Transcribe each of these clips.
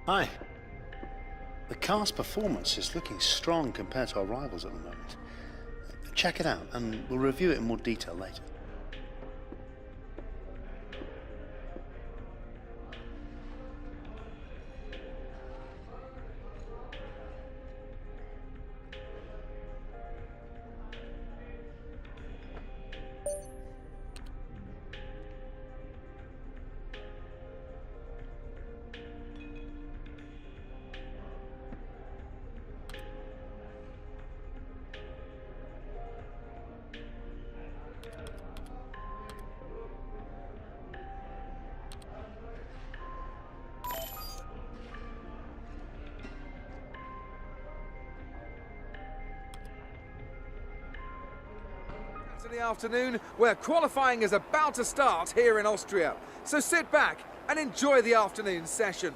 Hi. The car's performance is looking strong compared to our rivals at the moment. Check it out, and we'll review it in more detail later. Saturday afternoon, where qualifying is about to start here in Austria. So sit back and enjoy the afternoon session.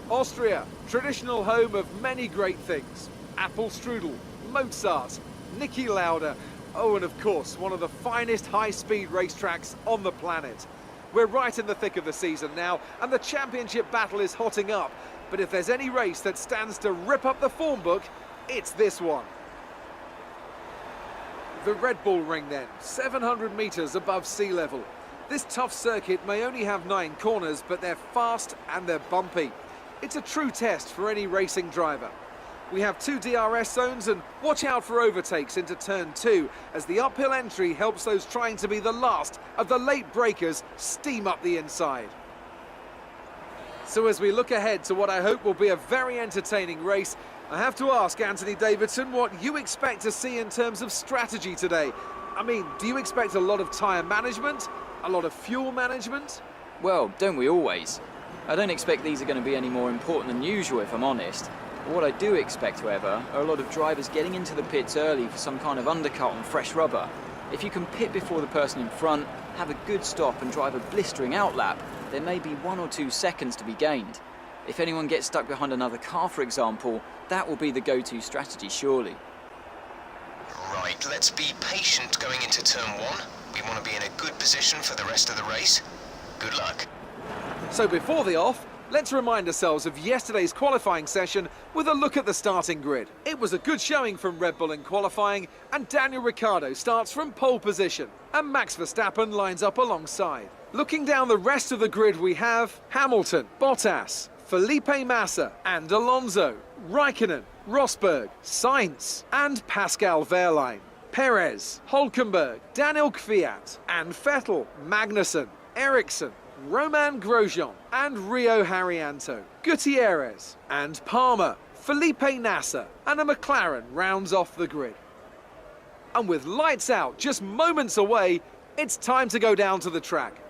Austria, traditional home of many great things. Apple strudel, Mozart, Niki Lauda, oh, and of course, one of the finest high-speed racetracks on the planet. We're right in the thick of the season now, and the championship battle is hotting up. But if there's any race that stands to rip up the form book, it's this one. The Red Bull Ring then, 700 metres above sea level. This tough circuit may only have 9 corners, but they're fast and they're bumpy. It's a true test for any racing driver. We have 2 DRS zones, and watch out for overtakes into turn 2 as the uphill entry helps those trying to be the last of the late breakers steam up the inside. So as we look ahead to what I hope will be a very entertaining race, I have to ask Anthony Davidson what you expect to see in terms of strategy today. I mean, do you expect a lot of tyre management? A lot of fuel management? Well, don't we always? I don't expect these are going to be any more important than usual, if I'm honest. But what I do expect, however, are a lot of drivers getting into the pits early for some kind of undercut on fresh rubber. If you can pit before the person in front, have a good stop and drive a blistering outlap, there may be 1 or 2 seconds to be gained. If anyone gets stuck behind another car, for example, that will be the go-to strategy, surely. Right, let's be patient going into turn 1. We want to be in a good position for the rest of the race. Good luck. So before the off, let's remind ourselves of yesterday's qualifying session with a look at the starting grid. It was a good showing from Red Bull in qualifying, and Daniel Ricciardo starts from pole position, and Max Verstappen lines up alongside. Looking down the rest of the grid, we have Hamilton, Bottas, Felipe Massa and Alonso, Raikkonen, Rosberg, Sainz and Pascal Wehrlein, Perez, Hülkenberg, Daniel Kvyat and Vettel, Magnussen, Ericsson, Romain Grosjean and Rio Haryanto, Gutierrez and Palmer, Felipe Nasser and a McLaren rounds off the grid. And with lights out just moments away, it's time to go down to the track.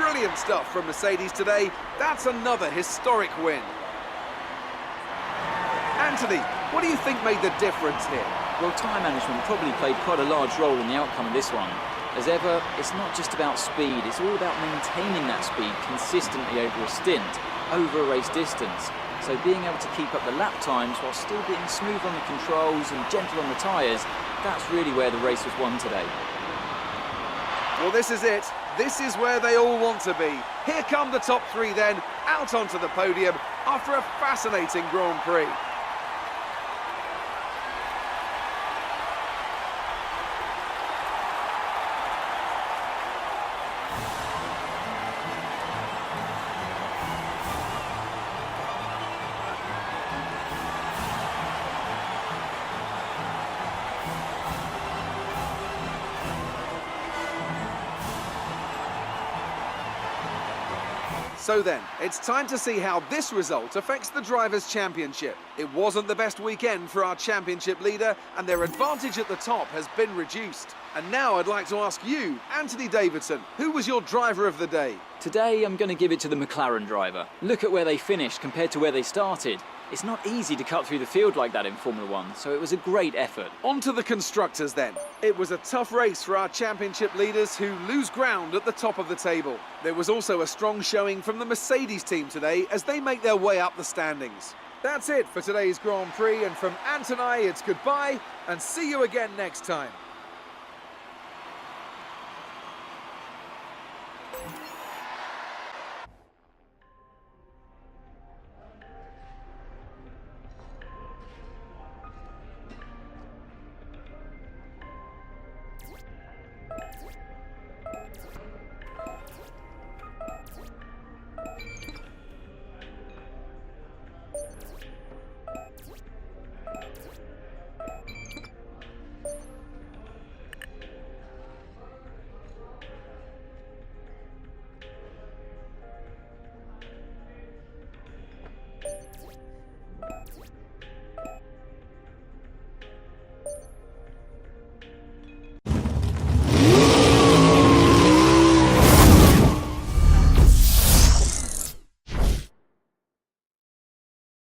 Brilliant stuff from Mercedes today. That's another historic win. Anthony, what do you think made the difference here? Well, tyre management probably played quite a large role in the outcome of this one. As ever, it's not just about speed, it's all about maintaining that speed consistently over a stint, over a race distance. So being able to keep up the lap times while still being smooth on the controls and gentle on the tyres, that's really where the race was won today. Well, this is it. This is where they all want to be. Here come the top three then, out onto the podium after a fascinating Grand Prix. So then, it's time to see how this result affects the Drivers' Championship. It wasn't the best weekend for our championship leader, and their advantage at the top has been reduced. And now I'd like to ask you, Anthony Davidson, who was your driver of the day? Today I'm going to give it to the McLaren driver. Look at where they finished compared to where they started. It's not easy to cut through the field like that in Formula 1, so it was a great effort. On to the constructors then. It was a tough race for our championship leaders who lose ground at the top of the table. There was also a strong showing from the Mercedes team today as they make their way up the standings. That's it for today's Grand Prix, and from Ant and I, it's goodbye and see you again next time.